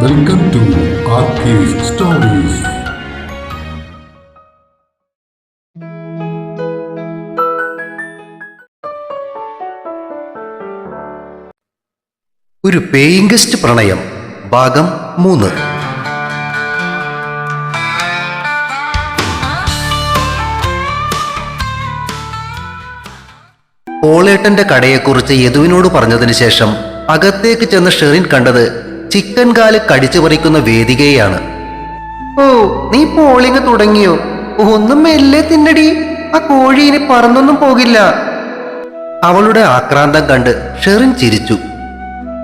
Welcome to ആർക്കേസ് stories. ഒരു paying guest പ്രണയം ഭാഗം 3. പോളേട്ടന്റെ കടയെക്കുറിച്ച് യദുവിനോട് പറഞ്ഞതിന് ശേഷം അകത്തേക്ക് ചെന്ന ഷെറിൻ കണ്ടത് ചിക്കൻ കാല് കടിച്ചു പറിക്കുന്ന വേദികയാണ്. ഓ, നീ പോളിങ് തുടങ്ങിയോ? ഒന്നും മെല്ലെ തിന്നടി, ആ കോഴി ഇനി പറന്നൊന്നും പോകില്ല. അവളുടെ ആക്രാന്തം കണ്ട് ഷെറിൻ ചിരിച്ചു.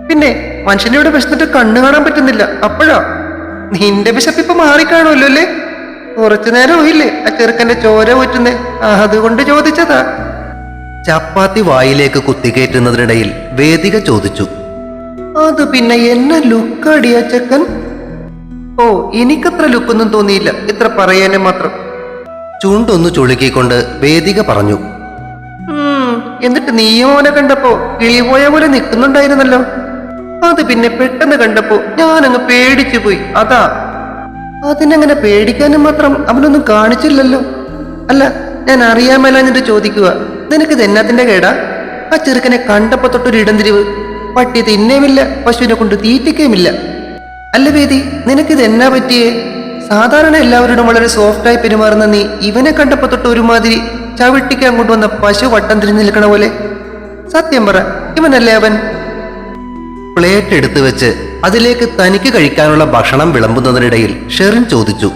പിന്നെ മനുഷ്യനെ ഇവിടെ വിശന്നിട്ട് കണ്ണു കാണാൻ പറ്റുന്നില്ല, അപ്പോഴാ നിന്റെ വിശപ്പിപ്പ് മാറിക്കാണുമല്ലോ അല്ലേ? കുറച്ചു നേരം പോയില്ലേ ആ ചെറുക്കന്റെ ചോര ഊറ്റുന്നേ, അതുകൊണ്ട് ചോദിച്ചതാ. ചപ്പാത്തി വായിലേക്ക് കുത്തിക്കയറ്റുന്നതിനിടയിൽ വേദിക ചോദിച്ചു, അത് പിന്നെ എന്നെ ലുക്കടിയാ ചെക്കൻ? ഓ, എനിക്കത്ര ലുക്കൊന്നും തോന്നിയില്ല, ഇത്ര പറയാനേ മാത്രം. ചൂണ്ടൊന്നു ചുളുക്കിക്കൊണ്ട് വേദിക പറഞ്ഞു. എന്നിട്ട് നീയോനെ കണ്ടപ്പോ കിളിപോയ പോലെ നിൽക്കുന്നുണ്ടായിരുന്നല്ലോ. അത് പിന്നെ പെട്ടെന്ന് കണ്ടപ്പോ ഞാനങ്ങ് പേടിച്ചു പോയി, അതാ. അതിനങ്ങനെ പേടിക്കാനും മാത്രം അവനൊന്നും കാണിച്ചില്ലല്ലോ. അല്ല, ഞാൻ അറിയാൻ മേലാഞ്ഞിട്ട് ചോദിക്കുക, നിനക്കിത് എന്നാത്തിന്റെ കേടാ? ആ ചെറുക്കനെ കണ്ടപ്പോ തൊട്ടൊരു ഇടംതിരിവ്. പട്ടി തിന്നേമില്ല, പശുവിനെ കൊണ്ട് തീറ്റിക്കുകയുമില്ല. അല്ല വേദി, നിനക്കിത് എന്നാ പറ്റിയേ? സാധാരണ എല്ലാവരോടും വളരെ സോഫ്റ്റായി പെരുമാറുന്ന നീ ഇവനെ കണ്ടപ്പോ തൊട്ട് ഒരുമാതിരി ചവിട്ടിക്കാൻ കൊണ്ടുവന്ന പശു വട്ടം തിരിഞ്ഞു നിൽക്കണ പോലെ. സത്യം പറ, ഇവനല്ലേ അവൻ? പ്ലേറ്റ് എടുത്തു വെച്ച് അതിലേക്ക് തനിക്ക് കഴിക്കാനുള്ള ഭക്ഷണം വിളമ്പുന്നതിനിടയിൽ ഷെറിൻ ചോദിച്ചു.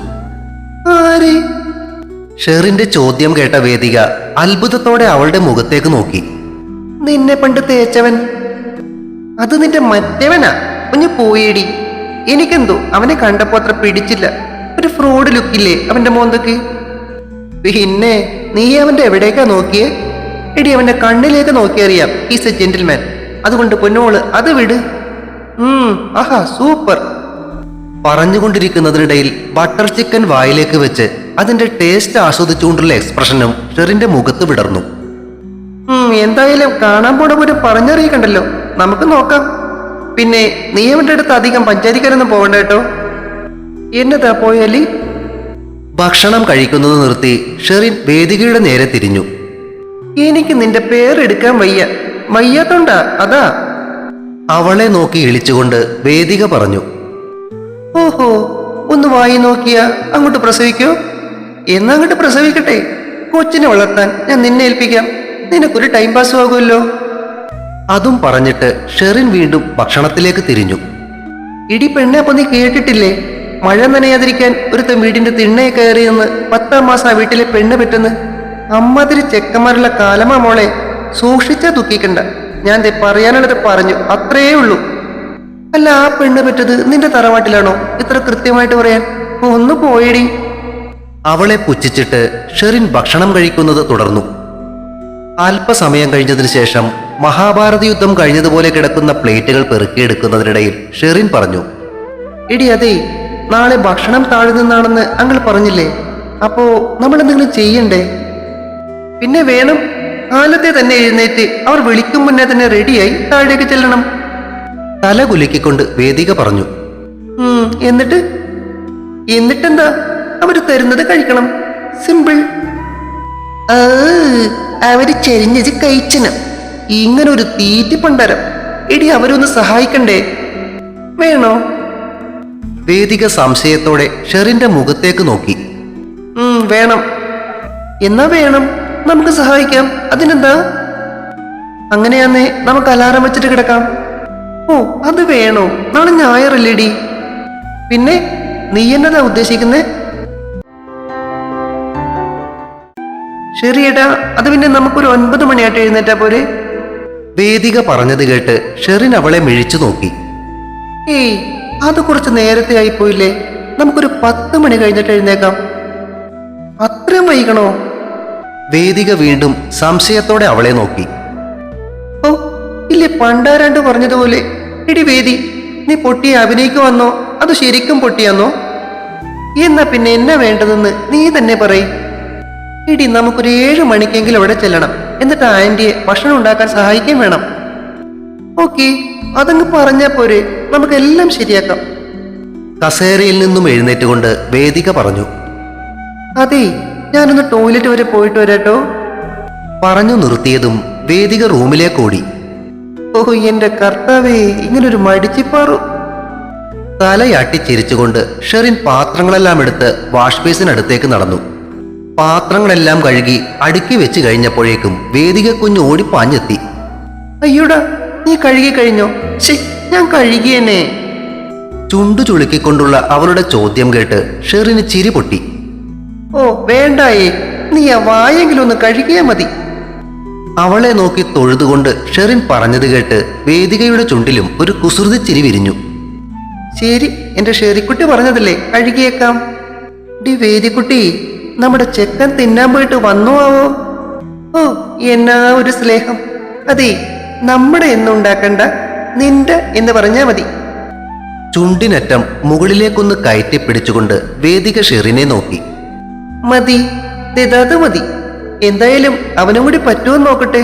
ആരെ? ഷെറിന്റെ ചോദ്യം കേട്ട വേദിക അത്ഭുതത്തോടെ അവളുടെ മുഖത്തേക്ക് നോക്കി. നിന്നെ പണ്ട് തേച്ചവൻ, അത് നിന്റെ മറ്റവനാ. കുഞ്ഞു പോയേടി. എനിക്കെന്തോ അവനെ കണ്ടപ്പോ അത്ര പിടിച്ചില്ല. ഒരു ഫ്രോഡ് ലുക്കില്ലേ അവന്റെ മോന്തൊക്കെ. പിന്നെ നീ അവന്റെ എവിടേക്കാ നോക്കിയേ? എടി, അവന്റെ കണ്ണിലേക്ക് നോക്കിയറിയാം ഈസ് എ ജെന്റിൽമാൻ. അതുകൊണ്ട് പൊന്നോള് അത് വിട്. ആഹാ, സൂപ്പർ. പറഞ്ഞുകൊണ്ടിരിക്കുന്നതിനിടയിൽ ബട്ടർ ചിക്കൻ വായിലേക്ക് വെച്ച് അതിന്റെ ടേസ്റ്റ് ആസ്വദിച്ചുകൊണ്ടുള്ള എക്സ്പ്രഷനും ഷെറിന്റെ മുഖത്ത് വിടർന്നു. എന്തായാലും കാണാൻ പോണ പോലെ പറഞ്ഞറിയിക്കണ്ടല്ലോ, നമുക്ക് നോക്കാം. പിന്നെ നീ അവന്റെ അടുത്ത് അധികം പഞ്ചാരിക്കാനൊന്നും പോകണ്ട കേട്ടോ. എന്നതാ പോയാലി? ഭക്ഷണം കഴിക്കുന്നത് നിർത്തി ഷെറിൻ വേദികയുടെ നേരെ തിരിഞ്ഞു. എനിക്ക് നിന്റെ പേരെടുക്കാൻ വയ്യാത്തോണ്ടാ, അതാ. അവളെ നോക്കി ഇളിച്ചുകൊണ്ട് വേദിക പറഞ്ഞു. ഓഹോ, ഒന്ന് വായി നോക്കിയാ അങ്ങോട്ട് പ്രസവിക്കോ? എന്നാ അങ്ങോട്ട് പ്രസവിക്കട്ടെ. കൊച്ചിനെ വളർത്താൻ ഞാൻ നിന്നെ ഏൽപ്പിക്കാം. നിനക്കൊരു ടൈം പാസ് ആകുമല്ലോ. അതും പറഞ്ഞിട്ട് ഷെറിൻ വീണ്ടും ഭക്ഷണത്തിലേക്ക് തിരിഞ്ഞു. ഇടി പെണ്ണെ, അപ്പൊ നീ കേട്ടിട്ടില്ലേ? മഴ നനയാതിരിക്കാൻ ഒരുത്തൻ വീടിന്റെ തിണ്ണയെ കയറിയെന്ന്. 10ാം മാസം ആ വീട്ടിലെ പെണ്ണ് പെട്ടെന്ന്. അമ്മാതിരി ചെക്കന്മാരുള്ള കാലമാ മോളെ, സൂക്ഷിച്ചാ ദുഃഖിക്കണ്ട. ഞാൻ പറയാനുള്ളത് പറഞ്ഞു, അത്രയേ ഉള്ളൂ. അല്ല, ആ പെണ്ണ് പറ്റത് നിന്റെ തറവാട്ടിലാണോ ഇത്ര കൃത്യമായിട്ട് പറയാൻ? ഒന്ന് പോയടി. അവളെ പുച്ഛിച്ചിട്ട് ഷെറിൻ ഭക്ഷണം കഴിക്കുന്നത് തുടർന്നു. അല്പസമയം കഴിഞ്ഞതിന് ശേഷം മഹാഭാരത യുദ്ധം കഴിഞ്ഞതുപോലെ കിടക്കുന്ന പ്ലേറ്റുകൾ പെറുക്കിയെടുക്കുന്നതിനിടയിൽ ഷെറിൻ പറഞ്ഞു. എടി, അതെ, നാളെ ഭക്ഷണം താഴെ നിന്നാണെന്ന് അങ്ങൾ പറഞ്ഞില്ലേ? അപ്പോ നമ്മൾ എന്തെങ്കിലും ചെയ്യണ്ടേ? പിന്നെ വേണം. കാലത്തെ തന്നെ എഴുന്നേറ്റ് അവർ വിളിക്കും മുന്നേ തന്നെ റെഡിയായി താഴേക്ക് ചെല്ലണം. തല കുലുക്കിക്കൊണ്ട് വേദിക പറഞ്ഞു. എന്നിട്ടെന്താ? അവര് തരുന്നത് കഴിക്കണം, സിമ്പിൾ. അവര് ചെരിഞ്ഞത് കഴിച്ചണം. ഇങ്ങനെ ഒരു തീറ്റി പണ്ടരം. എടി, അവരൊന്ന് സഹായിക്കണ്ടേ? വേണോ? വേദിക സംശയത്തോടെ ഷെറിന്റെ മുഖത്തേക്ക് നോക്കി. വേണം. എന്നാ വേണം, നമുക്ക് സഹായിക്കാം. അതിനെന്താ? അങ്ങനെയാന്നേ നമുക്ക് അലാറം വെച്ചിട്ട് കിടക്കാം. ഓ, അത് വേണോ? നാളെ ഞായറല്ലേടി. പിന്നെ നീ എന്നതാ ഉദ്ദേശിക്കുന്നേ? ശരിയേട്ടാ, അത് പിന്നെ നമുക്കൊരു 9 മണിയായിട്ട് എഴുന്നേറ്റാ പോരെ? വേദിക പറഞ്ഞത് കേട്ട് ഷെറിൻ അവളെ മിഴിച്ചു നോക്കി. ഏയ്, അത് കുറച്ച് നേരത്തെ ആയിപ്പോയില്ലേ? നമുക്കൊരു 10 മണി കഴിഞ്ഞിട്ട് എഴുന്നേക്കാം. അത്രയും വൈകണോ? വേദിക വീണ്ടും സംശയത്തോടെ അവളെ നോക്കി. ഓ, ഇല്ലേ, പണ്ടാരാണ്ട് പറഞ്ഞതുപോലെ. എടി വേദി, നീ പൊട്ടിയെ അഭിനയിക്കുവന്നോ അത് ശരിക്കും പൊട്ടിയാന്നോ? എന്നാ പിന്നെ എന്നാ വേണ്ടതെന്ന് നീ തന്നെ പറയും. ഇടി, നമുക്കൊരു 7 മണിക്കെങ്കിലും അവിടെ ചെല്ലണം. എന്നിട്ട് ആന്റിയെ ഭക്ഷണം ഉണ്ടാക്കാൻ സഹായിക്കുകയും വേണം. ഓക്കെ, അതങ്ങ് പറഞ്ഞാ പോരെ, നമുക്കെല്ലാം ശരിയാക്കാം. കസേരയിൽ നിന്നും എഴുന്നേറ്റുകൊണ്ട് വേദിക പറഞ്ഞു. അതെ, ഞാനൊന്ന് ടോയ്ലറ്റ് വരെ പോയിട്ട് വരാട്ടോ. പറഞ്ഞു നിർത്തിയതും വേദിക റൂമിലേക്കോടി. ഓഹോ, എന്റെ കർത്താവേ, ഇങ്ങനൊരു മടിച്ചിപ്പാറു. തലയാട്ടി ചിരിച്ചുകൊണ്ട് ഷെറിൻ പാത്രങ്ങളെല്ലാം എടുത്ത് വാഷ് ബേസിനടുത്തേക്ക് നടന്നു. പാത്രങ്ങളെല്ലാം കഴുകി അടുക്കി വെച്ച് കഴിഞ്ഞപ്പോഴേക്കും വേദിക കുഞ്ഞ് ഓടിപ്പാഞ്ഞെത്തി. അയ്യോടാ, നീ കഴുകി കഴിഞ്ഞോ? ശേ, ഞാൻ കഴുകിയെന്നെ. ചുണ്ടു ചുളുക്കിക്കൊണ്ടുള്ള അവളുടെ ചോദ്യം കേട്ട് ഷെറിന് ചിരി പൊട്ടി. ഓ വേണ്ടായേ, നീ ആ വായെങ്കിലും ഒന്ന് കഴുകിയാ മതി. അവളെ നോക്കി തൊഴുതുകൊണ്ട് ഷെറിൻ പറഞ്ഞത് കേട്ട് വേദികയുടെ ചുണ്ടിലും ഒരു കുസൃതി ചിരി വിരിഞ്ഞു. ശരി, എന്റെ ഷെറിക്കുട്ടി പറഞ്ഞതല്ലേ, കഴുകിയേക്കാം. ഡി വേദിക്കുട്ടി, നമ്മുടെ ചെക്കൻ തിന്നാൻ പോയിട്ട് വന്നു ആവോ? ഓ, എന്നാ ഒരു സ്നേഹം. അതെ, നമ്മുടെ എന്നുണ്ടാക്കണ്ട, നിന്റെ എന്ന് പറഞ്ഞാ മതി. ചുണ്ടിനറ്റം മുകളിലേക്കൊന്ന് കയറ്റിപ്പിടിച്ചുകൊണ്ട് വേദിക ഷെറിനെ നോക്കി. മതി, അത് മതി. എന്തായാലും അവനും കൂടി പറ്റുമോ നോക്കട്ടെ.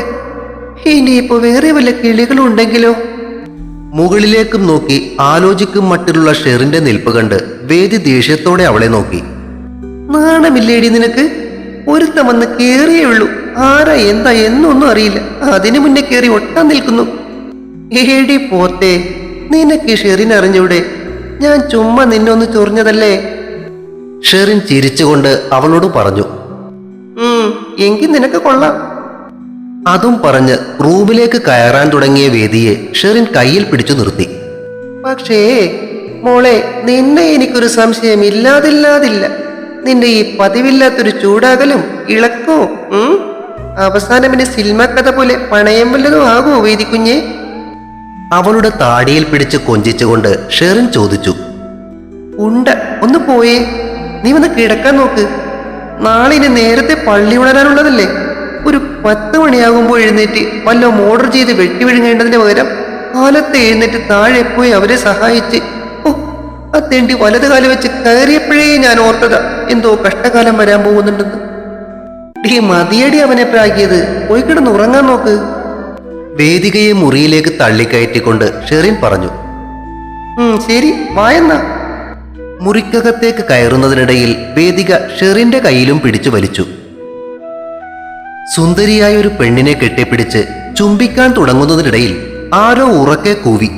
ഇനിയിപ്പോ വേറെ വല്ല കിളികളും ഉണ്ടെങ്കിലോ? മുകളിലേക്കും നോക്കി ആലോചിക്കും മട്ടിലുള്ള ഷെറിന്റെ നിൽപ്പ് കണ്ട് വേദി ദേഷ്യത്തോടെ അവളെ നോക്കി. നാണമില്ലേടി നിനക്ക്? ഒരുത്തം വന്ന് കേറിയേ ഉള്ളൂ, ആരാ എന്താ എന്നൊന്നും അറിയില്ല, അതിനു മുന്നേ കേറി ഒട്ടാൻ നിൽക്കുന്നു. ഏടി പോത്തെ, നിനക്ക് ഷെറിൻ അറിഞ്ഞൂടെ? ഞാൻ ചുമ്മാ നിന്നൊന്ന് ചൊറിഞ്ഞതല്ലേ. ഷെറിൻ ചിരിച്ചുകൊണ്ട് അവളോട് പറഞ്ഞു. എങ്കിൽ നിനക്ക് കൊള്ളാം. അതും പറഞ്ഞ് റൂമിലേക്ക് കയറാൻ തുടങ്ങിയ വേദിയെ ഷെറിൻ കയ്യിൽ പിടിച്ചു നിർത്തി. പക്ഷേ മോളെ, നിന്നെ എനിക്കൊരു സംശയം ഇല്ലാതില്ലാതില്ല. നിന്റെ ഈ പതിവില്ലാത്തൊരു ചൂടാകലും ഇളക്കവും അവസാനം പിന്നെ സിനിമ കഥ പോലെ പണയം വല്ലതും ആകുമോ വേദിക്കുഞ്ഞേ? അവളുടെ താടിയിൽ പിടിച്ച് കൊഞ്ചിച്ചുകൊണ്ട് ഷെറിൻ ചോദിച്ചു. ഉണ്ട, ഒന്ന് പോയേ, നീ വന്ന് കിടക്കാൻ നോക്ക്. നാളെ ഇനി നേരത്തെ പള്ളി ഉണരാനുള്ളതല്ലേ. ഒരു 10 മണിയാകുമ്പോൾ എഴുന്നേറ്റ് വല്ലതും ഓർഡർ ചെയ്ത് വെട്ടി വിഴുങ്ങേണ്ടതിന് പകരം കാലത്ത് എഴുന്നേറ്റ് താഴെ പോയി അവരെ സഹായിച്ച്, ഓ ആ തെണ്ടി വലത് കാലം വെച്ച് കയറിയപ്പോഴേ ഞാൻ ഓർത്തതാ എന്തോ കഷ്ടകാലം വരാൻ പോകുന്നുണ്ടെന്ന്. ഡീ മതിയടി അവനെ പ്രാഗിയത്, പോയി കിടന്ന് ഉറങ്ങാൻ നോക്ക്. വേദികയെ മുറിയിലേക്ക് തള്ളിക്കയറ്റിക്കൊണ്ട് ഷെറിൻ പറഞ്ഞു. ശരി, വായെന്നാ. മുറിക്കകത്തേക്ക് കയറുന്നതിനിടയിൽ വേദിക ഷെറിന്റെ കയ്യിലും പിടിച്ചു വലിച്ചു. സുന്ദരിയായ ഒരു പെണ്ണിനെ കെട്ടിപ്പിടിച്ച് ചുംബിക്കാൻ തുടങ്ങുന്നതിനിടയിൽ ആരോ ഉറക്കെ കൂവി.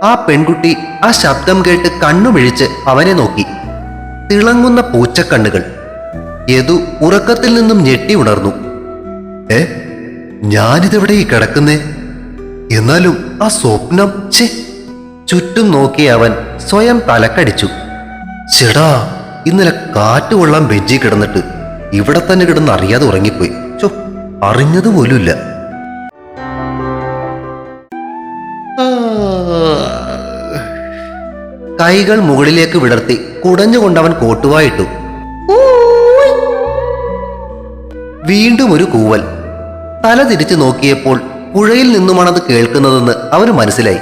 ആ പെൺകുട്ടി ആ ശബ്ദം കേട്ട് കണ്ണുമിഴിച്ച് അവനെ നോക്കി. തിളങ്ങുന്ന പൂച്ചക്കണ്ണുകൾ. യദു ഉറക്കത്തിൽ നിന്നും ഞെട്ടി ഉണർന്നു. ഞാനിതെവിടെ കിടക്കുന്നേ? എന്നാലും ആ സ്വപ്നം. ചുറ്റും നോക്കിയ അവൻ സ്വയം തലക്കടിച്ചു. ചെടാ, ഇന്നലെ കാറ്റുകൊള്ളാൻ ബെഞ്ചിൽ കിടന്നിട്ട് ഇവിടെ തന്നെ കിടന്ന് അറിയാതെ ഉറങ്ങിപ്പോയി. അറിഞ്ഞത് പോലുമില്ല. കൈകൾ മുകളിലേക്ക് വിടർത്തി കുടഞ്ഞുകൊണ്ടവൻ കോട്ടുവായിട്ടു. വീണ്ടും ഒരു കൂവൽ. തല തിരിച്ചു നോക്കിയപ്പോൾ പുഴയിൽ നിന്നുമാണത് കേൾക്കുന്നതെന്ന് അവന് മനസ്സിലായി.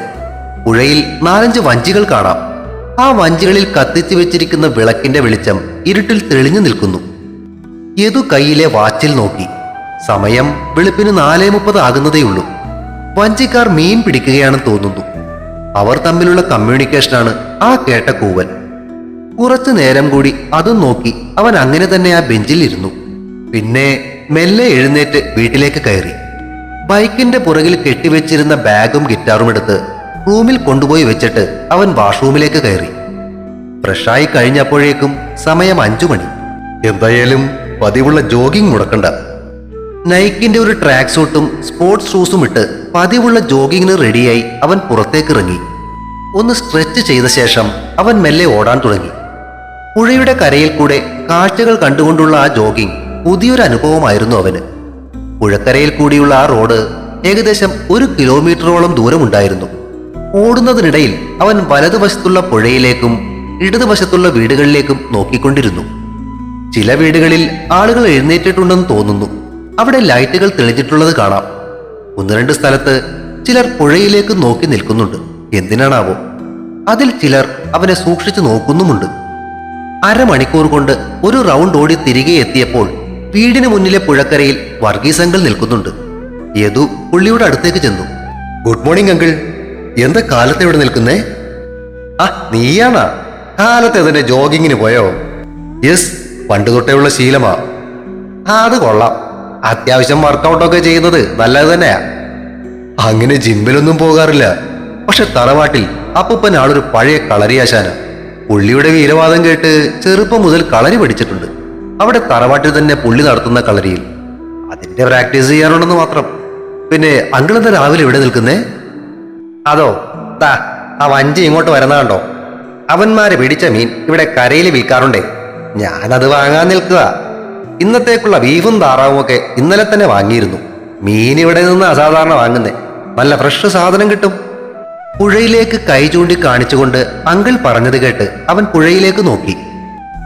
പുഴയിൽ 4-5 വഞ്ചികൾ കാണാം. ആ വഞ്ചികളിൽ കത്തിച്ചു വെച്ചിരിക്കുന്ന വിളക്കിന്റെ വെളിച്ചം ഇരുട്ടിൽ തെളിഞ്ഞു നിൽക്കുന്നു. യദു കയ്യിലെ വാച്ചിൽ നോക്കി. സമയം വെളുപ്പിന് 4:30 ആകുന്നതേയുള്ളൂ. വഞ്ചിക്കാർ മീൻ പിടിക്കുകയാണെന്ന് തോന്നുന്നു. അവർ തമ്മിലുള്ള കമ്മ്യൂണിക്കേഷനാണ് ആ കേട്ട കൂവൽ. കുറച്ചു നേരം കൂടി അതും നോക്കി അവൻ അങ്ങനെ തന്നെ ആ ബെഞ്ചിൽ ഇരുന്നു. പിന്നെ മെല്ലെ എഴുന്നേറ്റ് വീട്ടിലേക്ക് കയറി. ബൈക്കിന്റെ പുറകിൽ കെട്ടിവെച്ചിരുന്ന ബാഗും ഗിറ്റാറും എടുത്ത് റൂമിൽ കൊണ്ടുപോയി വെച്ചിട്ട് അവൻ വാഷ്റൂമിലേക്ക് കയറി. ഫ്രഷായി കഴിഞ്ഞപ്പോഴേക്കും സമയം 5 മണി. എന്തായാലും പതിവുള്ള ജോഗിംഗ് മുടക്കണ്ട. നൈക്കിന്റെ ഒരു ട്രാക്ക് സൂട്ടും സ്പോർട്സ് ഷൂസും ഇട്ട് പതിവുള്ള ജോഗിങ്ങിന് റെഡിയായി അവൻ പുറത്തേക്കിറങ്ങി. ഒന്ന് സ്ട്രെച്ച് ചെയ്ത ശേഷം അവൻ മെല്ലെ ഓടാൻ തുടങ്ങി. പുഴയുടെ കരയിൽ കൂടെ കാഴ്ചകൾ കണ്ടുകൊണ്ടുള്ള ആ ജോഗിംഗ് പുതിയൊരു അനുഭവമായിരുന്നു അവന്. പുഴക്കരയിൽ കൂടിയുള്ള ആ റോഡ് ഏകദേശം 1 കിലോമീറ്ററോളം ദൂരമുണ്ടായിരുന്നു. ഓടുന്നതിനിടയിൽ അവൻ വലതുവശത്തുള്ള പുഴയിലേക്കും ഇടതുവശത്തുള്ള വീടുകളിലേക്കും നോക്കിക്കൊണ്ടിരുന്നു. ചില വീടുകളിൽ ആളുകൾ എഴുന്നേറ്റിട്ടുണ്ടെന്ന് തോന്നുന്നു. അവിടെ ലൈറ്റുകൾ തെളിഞ്ഞിട്ടുള്ളത് കാണാം. 1-2 സ്ഥലത്ത് ചിലർ പുഴയിലേക്ക് നോക്കി നിൽക്കുന്നുണ്ട്. എന്തിനാണാവോ? അതിൽ ചിലർ അവനെ സൂക്ഷിച്ചു നോക്കുന്നുമുണ്ട്. അരമണിക്കൂർ കൊണ്ട് ഒരു റൗണ്ട് ഓടി തിരികെ എത്തിയപ്പോൾ വീടിന് മുന്നിലെ പുഴക്കരയിൽ വർഗീസ് അങ്കിൾ നിൽക്കുന്നുണ്ട്. യദു പുള്ളിയുടെ അടുത്തേക്ക് ചെന്നു. Good morning uncle. എന്താ കാലത്ത് എവിടെ നിൽക്കുന്നേ? ആ നീയാണാ? കാലത്ത് അതിന്റെ ജോഗിങ്ങിന് പോയോ? യെസ്, പണ്ട് തൊട്ടേയുള്ള ശീലമാ. അത് കൊള്ളാം. അത്യാവശ്യം വർക്കൗട്ടൊക്കെ ചെയ്യുന്നത് നല്ലത് തന്നെയാ. അങ്ങനെ ജിമ്മിലൊന്നും പോകാറില്ല. പക്ഷെ തറവാട്ടിൽ അപ്പൂപ്പൻ ആളൊരു പഴയ കളരിയാശാന. പുള്ളിയുടെ വീരവാദം കേട്ട് ചെറുപ്പം മുതൽ കളരി പഠിച്ചിട്ടുണ്ട്. അവിടെ തറവാട്ടിൽ തന്നെ പുള്ളി നടത്തുന്ന കളരിയിൽ. അതിന്റെ പ്രാക്ടീസ് ചെയ്യാറുണ്ടെന്ന് മാത്രം. പിന്നെ അങ്കിളെന്താ രാവിലെ ഇവിടെ നിൽക്കുന്നേ? അതോ, ദാ ആ വഞ്ചി ഇങ്ങോട്ട് വരുന്ന കണ്ടോ? അവന്മാര് പിടിച്ച മീൻ ഇവിടെ കരയിൽ വിൽക്കാറുണ്ടേ. ഞാനത് വാങ്ങാൻ നിൽക്കുക. ഇന്നത്തേക്കുള്ള ബീഫും താറാവും ഒക്കെ ഇന്നലെ തന്നെ വാങ്ങിയിരുന്നു. മീൻ ഇവിടെ നിന്ന് അസാധാരണ വാങ്ങുന്നേ. നല്ല ഫ്രഷ് സാധനം കിട്ടും. പുഴയിലേക്ക് കൈ ചൂണ്ടി കാണിച്ചുകൊണ്ട് അങ്കിൾ പറഞ്ഞത് കേട്ട് അവൻ പുഴയിലേക്ക് നോക്കി.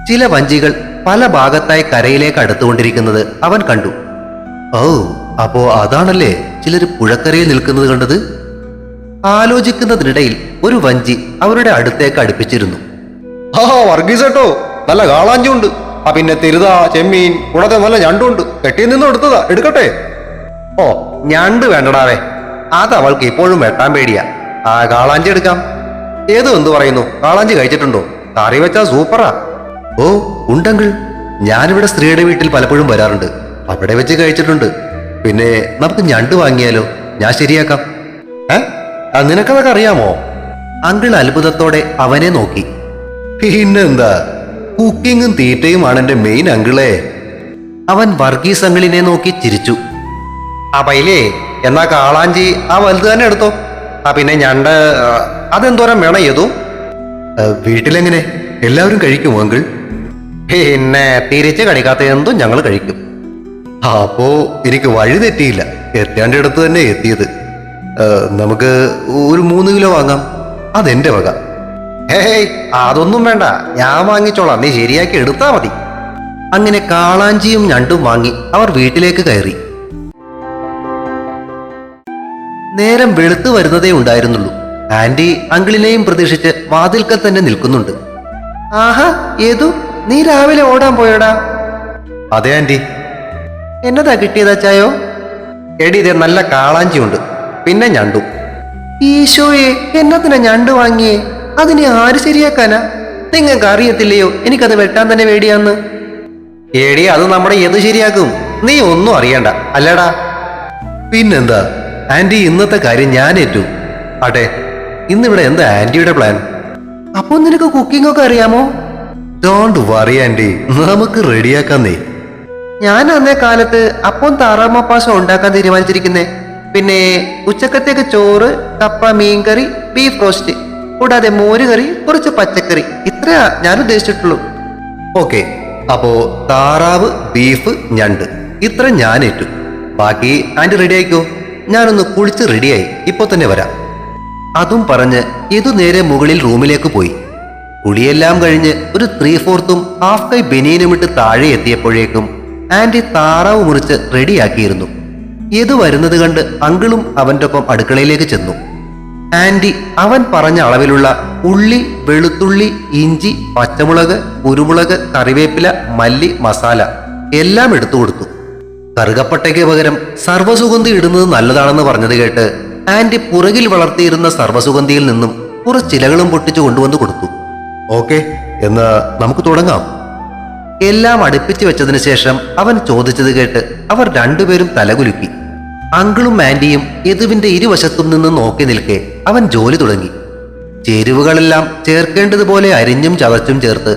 ചില വഞ്ചികൾ പല ഭാഗത്തായി കരയിലേക്ക് അടുത്തുകൊണ്ടിരിക്കുന്നത് അവൻ കണ്ടു. ഓ, അപ്പോ അതാണല്ലേ ചിലര് പുഴക്കരയിൽ നിൽക്കുന്നത് കണ്ടത്. ആലോചിക്കുന്നതിനിടയിൽ ഒരു വഞ്ചി അവരുടെ അടുത്തേക്ക് അടുപ്പിച്ചിരുന്നു. ആ വർഗീസേട്ടോ, നല്ല കാളാഞ്ചുണ്ട്. ആ പിന്നെ തിരുത, ചെമ്മീൻ, കൂടത്തെ നല്ല ഞണ്ടുണ്ട്. കെട്ടിയിൽ നിന്നും എടുത്തതാ, എടുക്കട്ടെ? ഓ, ഞണ്ട് വേണ്ടടാവേ. അത് അവൾക്ക് ഇപ്പോഴും വെട്ടാൻ പേടിയാ. ആ കാളാഞ്ചി എടുക്കാം. ഏതോ എന്തു പറയുന്നു, കാളാഞ്ചി കഴിച്ചിട്ടുണ്ടോ? കറി വെച്ചാ സൂപ്പറാ. ഓ ഉണ്ടെങ്കിൽ, ഞാനിവിടെ സ്ത്രീയുടെ വീട്ടിൽ പലപ്പോഴും വരാറുണ്ട്. അവിടെ വെച്ച് കഴിച്ചിട്ടുണ്ട്. പിന്നെ നമുക്ക് ഞണ്ട് വാങ്ങിയാലോ? ഞാൻ ശരിയാക്കാം. നിനക്കതൊക്കെ അറിയാമോ? അങ്കിൾ അത്ഭുതത്തോടെ അവനെ നോക്കി. പിന്നെന്താ, കുക്കിങ്ങും തീറ്റയുമാണ് എന്റെ മെയിൻ അങ്കിളെ. അവൻ വർഗീസ് അങ്കിളിനെ നോക്കി ചിരിച്ചു. ആ പൈലേ, എന്നാ കാളാഞ്ചി ആ വലുത് തന്നെ എടുത്തോ. ആ പിന്നെ ഞണ്ട് അതെന്തോരം വേണം ഏതോ? വീട്ടിലെങ്ങനെ എല്ലാവരും കഴിക്കുമോ അങ്കിൾ? പിന്നെ തിരിച്ച് കഴിക്കാത്ത എന്തും ഞങ്ങൾ കഴിക്കും. അപ്പോ എനിക്ക് വഴി തെറ്റിയില്ല. എത്തേണ്ട അടുത്ത് തന്നെ എത്തിയത്. നമുക്ക് ഒരു 3 കിലോ വാങ്ങാം. അതെന്റെ വക. ഹേയ്, അതൊന്നും വേണ്ട, ഞാൻ വാങ്ങിച്ചോളാം. നീ ശരിയാക്കി എടുത്താ മതി. അങ്ങനെ കാളാഞ്ചിയും ഞണ്ടും വാങ്ങി അവർ വീട്ടിലേക്ക് കയറി. നേരം വെളുത്തു വരുന്നതേ ഉണ്ടായിരുന്നുള്ളൂ. ആന്റി അങ്കിളിനെയും പ്രതീക്ഷിച്ച് വാതിൽക്കൽ തന്നെ നിൽക്കുന്നുണ്ട്. ആഹാ, ഏതു നീ രാവിലെ ഓടാൻ പോയോടാ? അതെ ആന്റി. എന്നതാ കിട്ടിയതാച്ചായോ? എടി, ഇതേ നല്ല കാളാഞ്ചിയുണ്ട്, പിന്നെ ഞണ്ടും. ഈശോയെ, എന്നത്തിനാ ഞണ്ട് വാങ്ങിയേ? അതിനെ ആര് ശരിയാക്കാനാ? നിങ്ങൾക്ക് അറിയത്തില്ലയോ എനിക്കത് വെട്ടാൻ തന്നെ വേടിയാന്ന്? എടി, അത് നമ്മുടെ ഏത് ശരിയാക്കും. നീ ഒന്നും അറിയണ്ട അല്ലടാ. പിന്നെന്താ ആന്റി, ഇന്നത്തെ കാര്യം ഞാൻ ഏറ്റു. ആട്ടെ, ഇന്നിവിടെ എന്താ ആന്റിയുടെ പ്ലാൻ? അപ്പൊ നിനക്ക് കുക്കിംഗ് ഒക്കെ അറിയാമോ? ഡോണ്ട് വറി ആന്റി, നമുക്ക് റെഡിയാക്കാന്നേ. ഞാൻ അന്നേ കാലത്ത് അപ്പം താറാമപ്പാസം ഉണ്ടാക്കാൻ തീരുമാനിച്ചിരിക്കുന്നേ. പിന്നെ ഉച്ചക്കത്തേക്ക് ചോറ്, കപ്പ, മീൻകറി, ബീഫ് റോസ്റ്റ്, കൂടാതെ മോരുകറി, കുറച്ച് പച്ചക്കറി. ഇത്രയാ ഞാൻ ഉദ്ദേശിച്ചിട്ടുള്ളൂ. ഓക്കെ, അപ്പോ താറാവ്, ബീഫ്, ഞണ്ട് ഇത്ര ഞാൻ ഏറ്റു. ബാക്കി ആന്റി റെഡി ആയിക്കോ. ഞാനൊന്ന് കുളിച്ച് റെഡിയായി, ഇപ്പൊ തന്നെ വരാം. അതും പറഞ്ഞ് ഇതു നേരെ മുകളിൽ റൂമിലേക്ക് പോയി. കുളിയെല്ലാം കഴിഞ്ഞ് ഒരു 3/4 ഹാഫ് കൈ ബനിയനുമിട്ട് താഴെ എത്തിയപ്പോഴേക്കും ആന്റി താറാവ് മുറിച്ച് റെഡിയാക്കിയിരുന്നു. ഇത് വരുന്നത് കണ്ട് അങ്കിളും അവന്റെ ഒപ്പം അടുക്കളയിലേക്ക് ചെന്നു. ആന്റി അവൻ പറഞ്ഞ അളവിലുള്ള ഉള്ളി, വെളുത്തുള്ളി, ഇഞ്ചി, പച്ചമുളക്, കുരുമുളക്, കറിവേപ്പില, മല്ലി, മസാല എല്ലാം എടുത്തു കൊടുത്തു. കറുകപ്പട്ടയ്ക്ക് പകരം സർവ്വസുഗന്ധി ഇടുന്നത് നല്ലതാണെന്ന് പറഞ്ഞത് കേട്ട് ആന്റി പുറകിൽ വളർത്തിയിരുന്ന സർവ്വസുഗന്ധിയിൽ നിന്നും കുറച്ചിലകളും പൊട്ടിച്ചു കൊണ്ടുവന്ന് കൊടുത്തു. ഓക്കെ, എന്നാ നമുക്ക് തുടങ്ങാം. എല്ലാം അടുപ്പിച്ചു വെച്ചതിന് ശേഷം അവൻ ചോദിച്ചത് കേട്ട് അവർ രണ്ടുപേരും തലകുലുക്കി. അങ്കിളും ആന്റിയും യദുവിന്റെ ഇരുവശത്തും നിന്ന് നോക്കി നിൽക്കെ അവൻ ജോലി തുടങ്ങി. ചേരുവകളെല്ലാം ചേർക്കേണ്ടതുപോലെ അരിഞ്ഞും ചതച്ചും ചേർത്ത്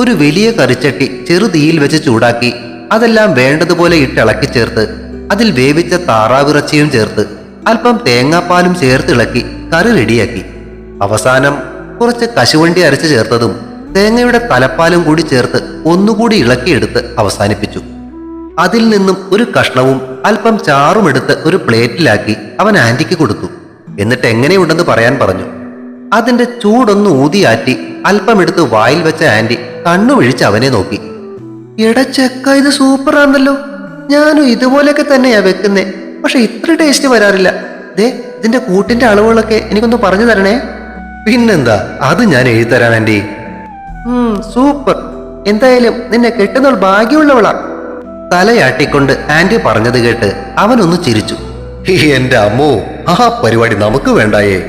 ഒരു വലിയ കറിച്ചട്ടി ചെറുതീയിൽ വെച്ച് ചൂടാക്കി അതെല്ലാം വേണ്ടതുപോലെ ഇട്ടിളക്കി ചേർത്ത് അതിൽ വേവിച്ച താറാവിറച്ചിയും ചേർത്ത് അല്പം തേങ്ങാപ്പാലും ചേർത്തിളക്കി കറി റെഡിയാക്കി. അവസാനം കുറച്ച് കശുവണ്ടി അരച്ച് ചേർത്തതും തേങ്ങയുടെ തലപ്പാലും കൂടി ചേർത്ത് ഒന്നുകൂടി ഇളക്കിയെടുത്ത് അവസാനിപ്പിച്ചു. അതിൽ നിന്നും ഒരു കഷ്ണവും അല്പം ചാറും എടുത്ത് ഒരു പ്ലേറ്റിലാക്കി അവൻ ആന്റിക്ക് കൊടുത്തു. എന്നിട്ട് എങ്ങനെയുണ്ടെന്ന് പറയാൻ പറഞ്ഞു. അതിന്റെ ചൂടൊന്ന് ഊതിയാറ്റി അല്പം എടുത്ത് വായിൽ വെച്ച ആന്റി കണ്ണുമിഴിച്ച് അവനെ നോക്കി. എടാ ചെക്ക, ഇത് സൂപ്പറാണല്ലോ. ഞാനും ഇതുപോലെയൊക്കെ തന്നെയാ വെക്കുന്നേ, പക്ഷെ ഇത്ര ടേസ്റ്റ് വരാറില്ല. ദേ, ഇതിന്റെ കൂട്ടിന്റെ അളവുകളൊക്കെ എനിക്കൊന്ന് പറഞ്ഞു തരണേ. പിന്നെന്താ, അത് ഞാൻ എഴുതരാൻ ആന്റി. സൂപ്പർ. എന്തായാലും നിന്നെ കെട്ടുന്നവൾ ഭാഗ്യമുള്ളവളാ. തലയാട്ടിക്കൊണ്ട് ആന്റി പറഞ്ഞത് കേട്ട് അവനൊന്ന് ചിരിച്ചു. എന്റെ അമ്മോ, ആ പരിപാടി നമുക്ക് വേണ്ടായേ.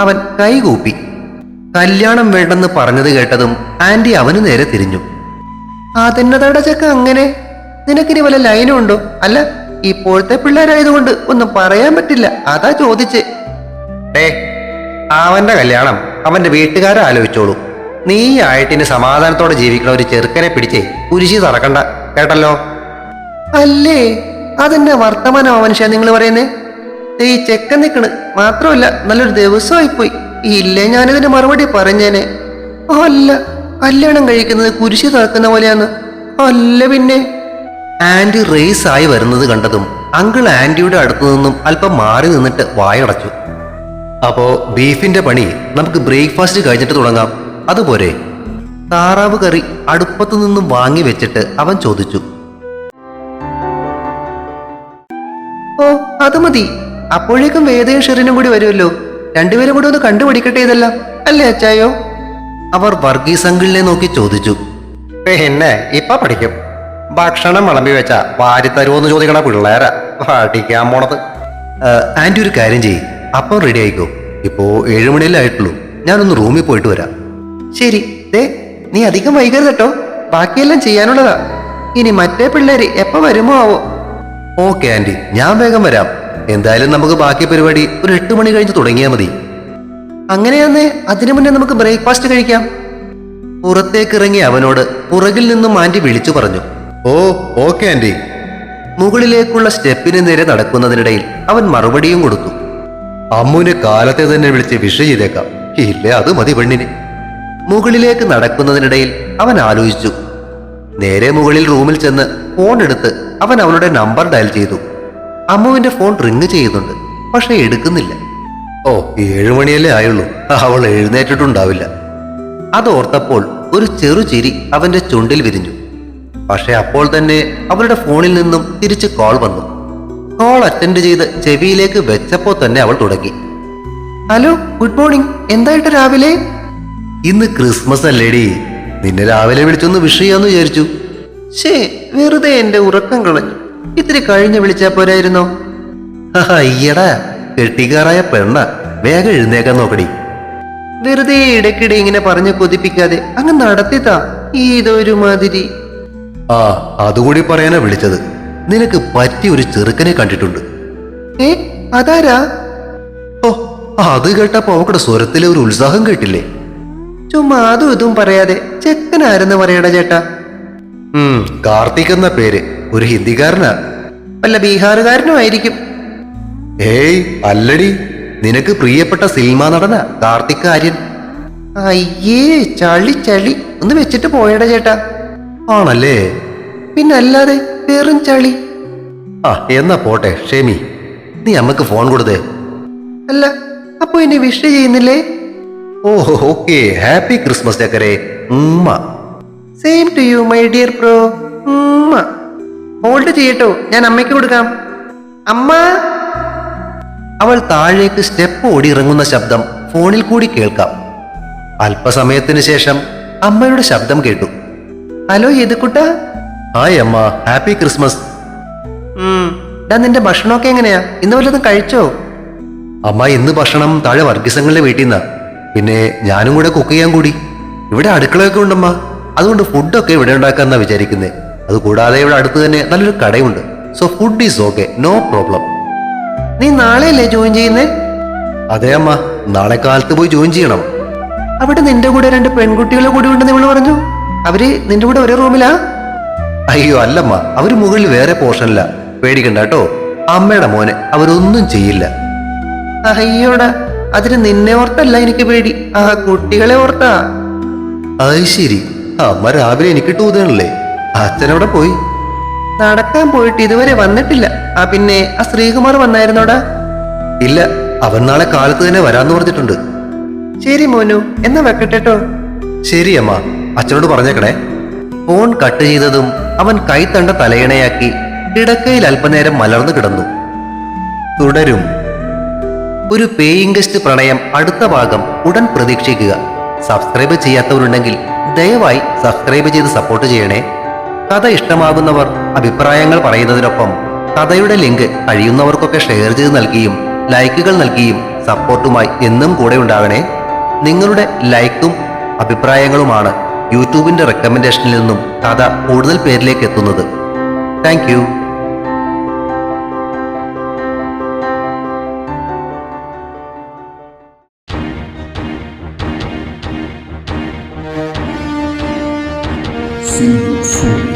അവൻ കൈകൂപ്പി. കല്യാണം വേണ്ടെന്ന് പറഞ്ഞത് കേട്ടതും ആന്റി അവന് നേരെ തിരിഞ്ഞു. അതെന്നതാടാ ചക്ക അങ്ങനെ? നിനക്കിനി വല്ല ലൈനും ഉണ്ടോ? അല്ല, ഇപ്പോഴത്തെ പിള്ളേരായതുകൊണ്ട് ഒന്നും പറയാൻ പറ്റില്ല, അതാ ചോദിച്ചേ. അവന്റെ കല്യാണം അവന്റെ വീട്ടുകാരെ ആലോചിച്ചോളൂ. നീ ആയിട്ടിന് സമാധാനത്തോടെ ജീവിക്കണ ഒരു ചെറുക്കനെ പിടിച്ചേ കുരിശി തറക്കണ്ട, കേട്ടല്ലോ. അല്ലേ, അതെന്നെ വർത്തമാനമാ മനുഷ്യ നിങ്ങൾ പറയുന്നേ? ഈ ചെക്കൻ നിക്കണ് മാത്രമല്ല, നല്ലൊരു ദിവസമായിപ്പോയി. ഇല്ലേ ഞാനിതിന് മറുപടി പറഞ്ഞേനെ. അല്ല, കല്യാണം കഴിക്കുന്നത് കുരിശി തറക്കുന്ന പോലെയാന്ന്. അല്ല പിന്നെ. ആന്റി റേസ് ആയി വരുന്നത് കണ്ടതും അങ്കിൾ ആന്റിയുടെ അടുത്തു നിന്നും അല്പം മാറി നിന്നിട്ട് വായടച്ചു. അപ്പോ ബീഫിന്റെ പണി നമുക്ക് ബ്രേക്ക്ഫാസ്റ്റ് കഴിഞ്ഞിട്ട് തുടങ്ങാം, അതുപോരെ? താറാവ് കറി അടുപ്പത്തു നിന്നും വാങ്ങി വെച്ചിട്ട് അവൻ ചോദിച്ചു. ഓ, അത് മതി. അപ്പോഴേക്കും വേദയും ഷെറിനും കൂടി വരുമല്ലോ. രണ്ടുപേരും കൂടി ഒന്ന് കണ്ടുപിടിക്കട്ടെ ഇതെല്ലാം, അല്ലേ അച്ചായോ? അവർ വർഗീസ് അങ്കിളിനെ നോക്കി ചോദിച്ചു. പിന്നെ ഇപ്പൊ പഠിക്കും. ഭക്ഷണം വിളമ്പി വെച്ച വാരി തരുമോന്ന് ചോദിക്കണ പിള്ളേരാ പഠിക്കാൻ പോണത്. ആന്റി ഒരു കാര്യം ചെയ്യ്, അപ്പം റെഡി ആയിക്കോ. ഇപ്പോ 7 മണിയല്ലേ ആയിട്ടുള്ളൂ. ഞാനൊന്ന് റൂമിൽ പോയിട്ട് വരാം. ശരി, ദേ നീ അധികം വൈകരുത് കേട്ടോ. ബാക്കിയെല്ലാം ചെയ്യാനുള്ളതാ. ഇനി മറ്റേ പിള്ളേര് എപ്പോ വരുമോ ആവോ. ഓക്കെ ആന്റി, ഞാൻ വേഗം വരാം. എന്തായാലും നമുക്ക് ബാക്കി പരിപാടി ഒരു 8 മണി കഴിഞ്ഞ് തുടങ്ങിയാൽ മതി. അങ്ങനെയാന്നേ അതിനു മുന്നേ നമുക്ക് ബ്രേക്ക്ഫാസ്റ്റ് കഴിക്കാം. പുറത്തേക്കിറങ്ങി അവനോട് പുറകിൽ നിന്നും ആന്റി വിളിച്ചു പറഞ്ഞു. ഓ ഓക്കെ ആന്റി. മുകളിലേക്കുള്ള സ്റ്റെപ്പിന് നേരെ നടക്കുന്നതിനിടയിൽ അവൻ മറുപടിയും കൊടുത്തു. അമ്മുവിനെ കാലത്തെ തന്നെ വിളിച്ച് വിഷ് ചെയ്തേക്കാം. ഇല്ലേ, അത് മതി പെണ്ണിന്. മുകളിലേക്ക് നടക്കുന്നതിനിടയിൽ അവൻ ആലോചിച്ചു. നേരെ മുകളിൽ റൂമിൽ ചെന്ന് ഫോൺ എടുത്ത് അവൻ അവളുടെ നമ്പർ ഡയൽ ചെയ്തു. അമ്മുവിന്റെ ഫോൺ റിങ് ചെയ്യുന്നുണ്ട്, പക്ഷെ എടുക്കുന്നില്ല. ഓ, 7 മണിയല്ലേ ആയുള്ളൂ, അവൾ എഴുന്നേറ്റിട്ടുണ്ടാവില്ല. അതോർത്തപ്പോൾ ഒരു ചെറുചിരി അവന്റെ ചുണ്ടിൽ വിരിഞ്ഞു. പക്ഷെ അപ്പോൾ തന്നെ അവളുടെ ഫോണിൽ നിന്നും തിരിച്ച് കോൾ വന്നു. കോൾ അറ്റൻഡ് ചെയ്ത് ചെവിയിലേക്ക് വെച്ചപ്പോൾ തന്നെ അവൾ തുടങ്ങി. Hello, good morning. എന്തായിട്ട് രാവിലെ? ഇന്ന് ക്രിസ്മസ് അല്ലേടി, നിന്നെ രാവിലെ വിളിച്ചൊന്ന് വിഷ് ചെയ്യാന്ന് വിചാരിച്ചു. ശേ, വെറുതെ എന്റെ ഉറക്കം കളഞ്ഞു. ഇത്തിരി കഴിഞ്ഞ് വിളിച്ചാ പോരായിരുന്നോ? അയ്യടാ, കെട്ടിക്കാറായ പെണ്ണ, വേഗം എഴുന്നേക്കാൻ നോക്കടി. വെറുതെ ഇടയ്ക്കിടെ ഇങ്ങനെ പറഞ്ഞു കൊതിപ്പിക്കാതെ അങ്ങ് നടത്തിത്താ. ഇതൊരു മാതിരി. ആ, അതുകൂടി പറയാനാ വിളിച്ചത്. നിനക്ക് പറ്റിയ ഒരു ചെറുക്കനെ കണ്ടിട്ടുണ്ട്. ഏ, അതാരാ? ഓ, അത് കേട്ടപ്പോ അവക്കടെ സ്വരത്തിലെ ഒരു ഉത്സാഹം കേട്ടില്ലേ? ചുമ്മാ അതും ഇതും പറയാതെ ചെക്കനാരെന്ന് പറയടാ ചേട്ടാ. കാർത്തിക് എന്ന പേര്. ഒരു ഹിന്ദിക്കാരനാ. വല്ല ബീഹാറുകാരനും ആയിരിക്കും. ഏയ് അല്ലടി, നിനക്ക് പ്രിയപ്പെട്ട സിനിമാ നടനാ കാർത്തിക് ആര്യൻ. അയ്യേ, ചളി ചളി. ഒന്ന് വെച്ചിട്ട് പോയടാ ചേട്ടാ. ആണല്ലേ? പിന്നല്ലാതെ വെറും ചളി. ആ, എന്നാ പോട്ടെ, ഷെമി. നീ അമ്മക്ക് ഫോൺ കൊടുത്തേ. അല്ല, അപ്പൊ എന്നെ വിഷ് ചെയ്യുന്നില്ലേ? ഓഹോ, ഓക്കെ. ഹാപ്പി ക്രിസ്മസ് ചക്കരെ. Same to you my dear bro. Hold ചെയ്യട്ടോ, ഞാൻ അമ്മയ്ക്ക് കൊടുക്കാം. അമ്മ. അവൾ താഴേക്ക് സ്റ്റെപ്പ് ഓടി ഇറങ്ങുന്ന ശബ്ദം ഫോണിൽ കൂടി കേൾക്കാം. അല്പസമയത്തിന് ശേഷം അമ്മയുടെ ശബ്ദം കേട്ടു. ഹലോ യദുക്കുട്ടാ. ഹായ് അമ്മ, ഹാപ്പി ക്രിസ്മസ്. നിന്റെ ഭക്ഷണമൊക്കെ എങ്ങനെയാ? ഇന്ന് വല്ലതും കഴിച്ചോ? അമ്മ, ഇന്ന് ഭക്ഷണം താഴെ വർഗീസങ്ങളുടെ വീട്ടിൽ നിന്നാ. പിന്നെ ഞാനും കൂടെ കുക്ക് ചെയ്യാൻ കൂടി. ഇവിടെ അടുക്കളയൊക്കെ ഉണ്ടമ്മ, അതുകൊണ്ട് ഫുഡൊക്കെ ഇവിടെ ഉണ്ടാക്കാന്നാ വിചാരിക്കുന്നേ. അതുകൂടാതെ ഇവിടെ അടുത്ത് തന്നെ നല്ലൊരു കടയുണ്ട്. So food is okay, no problem. നീ നാളെയല്ലേ ജോയിൻ ചെയ്യുന്നേ? അതെ അമ്മ, നാളെ കാലത്ത് പോയി ജോയിൻ ചെയ്യണം. അവിടെ നിന്റെ കൂടെ 2 പെൺകുട്ടികളെ കൂടി ഉണ്ടെന്ന് ഇവള് പറഞ്ഞു. അവര് നിന്റെ കൂടെ ഒരേ റൂമിലാ? അയ്യോ അല്ലമ്മ, അവര് മുകളിൽ വേറെ പോർഷനില്ല. പേടിക്കണ്ട കേട്ടോ, അമ്മയുടെ മോനെ അവരൊന്നും ചെയ്യില്ല. അയ്യോടാ, അതിന് നിന്നെ ഓർത്തല്ല എനിക്ക് പേടി, ആ കുട്ടികളെ ഓർത്താ. അത് ശരി. അമ്മ രാവിലെ എനിക്ക് ടൂതണല്ലേ. അച്ഛനവിടെ പോയി? നടക്കാൻ പോയിട്ട് ഇതുവരെ വന്നിട്ടില്ല. ആ പിന്നെ ആ ശ്രീകുമാർ വന്നായിരുന്നോടാ? ഇല്ല, അവൻ നാളെ കാലത്ത് തന്നെ വരാന്ന് പറഞ്ഞിട്ടുണ്ട്. ശരി മോനു, എന്നാ വെക്കട്ടെട്ടോ. ശരി അമ്മ, അച്ഛനോട് പറഞ്ഞേക്കണേ. ഫോൺ കട്ട് ചെയ്തതും അവൻ കൈത്തണ്ട തലയിണയാക്കി കിടക്കയിൽ അല്പനേരം മലർന്നു കിടന്നു. തുടരും. ഒരു പേയിങ് ഗസ്റ്റ് പ്രണയം അടുത്ത ഭാഗം ഉടൻ പ്രതീക്ഷിക്കുക. സബ്സ്ക്രൈബ് ചെയ്യാത്തവരുണ്ടെങ്കിൽ ദയവായി സബ്സ്ക്രൈബ് ചെയ്ത് സപ്പോർട്ട് ചെയ്യണേ. കഥ ഇഷ്ടമാകുന്നവർ അഭിപ്രായങ്ങൾ പറയുന്നതിനൊപ്പം കഥയുടെ ലിങ്ക് കഴിയുന്നവർക്കൊക്കെ ഷെയർ ചെയ്ത് നൽകിയും ലൈക്കുകൾ നൽകിയും സപ്പോർട്ടുമായി എന്നും കൂടെ ഉണ്ടാകണേ. നിങ്ങളുടെ ലൈക്കും അഭിപ്രായങ്ങളുമാണ് യൂട്യൂബിന്റെ റെക്കമെൻഡേഷനിൽ നിന്നും കഥ കൂടുതൽ പേരിലേക്ക് എത്തുന്നത്. Thank you. See you soon.